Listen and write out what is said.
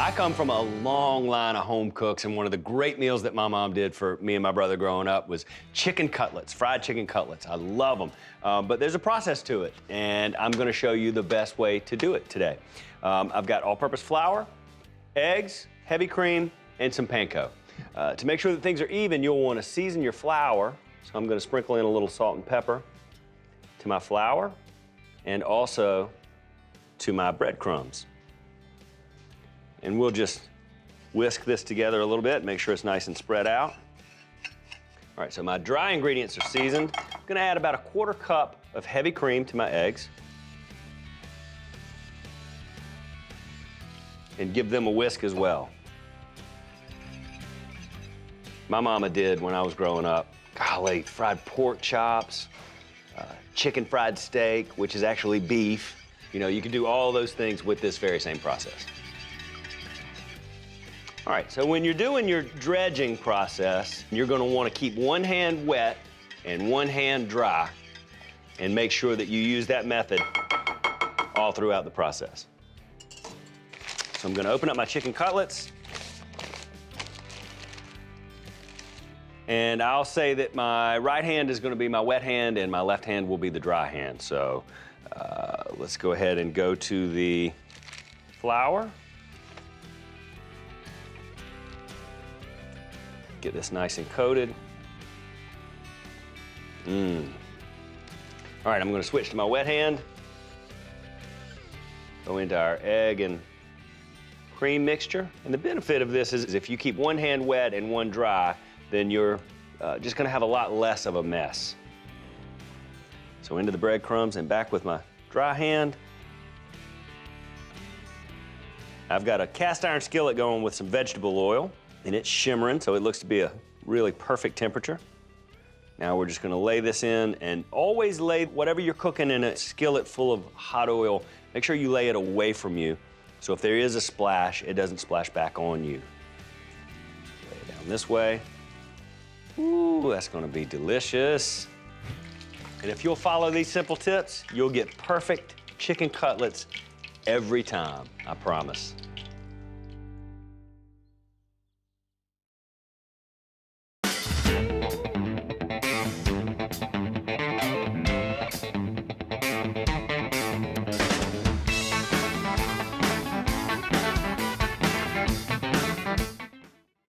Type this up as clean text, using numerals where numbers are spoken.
I come from a long line of home cooks, and one of the great meals that my mom did for me and my brother growing up was chicken cutlets, fried chicken cutlets. I love them, but there's a process to it, and I'm gonna show you the best way to do it today. I've got all-purpose flour, eggs, heavy cream, and some panko. To make sure that things are even, you'll wanna season your flour, so I'm gonna sprinkle in a little salt and pepper to my flour, and also to my breadcrumbs. And we'll just whisk this together a little bit, make sure it's nice and spread out. All right, so my dry ingredients are seasoned. I'm gonna add about a 1/4 cup of heavy cream to my eggs and give them a whisk as well. My mama did when I was growing up. Golly, fried pork chops, chicken fried steak, which is actually beef. You know, you can do all those things with this very same process. All right, so when you're doing your dredging process, you're gonna wanna keep one hand wet and one hand dry, and make sure that you use that method all throughout the process. So I'm gonna open up my chicken cutlets. And I'll say that my right hand is gonna be my wet hand and my left hand will be the dry hand. So let's go ahead and go to the flour. Get this nice and coated. All right, I'm gonna switch to my wet hand. Go into our egg and cream mixture. And the benefit of this is if you keep one hand wet and one dry, then you're just gonna have a lot less of a mess. So into the breadcrumbs and back with my dry hand. I've got a cast iron skillet going with some vegetable oil, and it's shimmering, so it looks to be a really perfect temperature. Now we're just gonna lay this in, and always lay whatever you're cooking in a skillet full of hot oil, make sure you lay it away from you, so if there is a splash, it doesn't splash back on you. Lay it down this way. Ooh, that's gonna be delicious. And if you'll follow these simple tips, you'll get perfect chicken cutlets every time, I promise.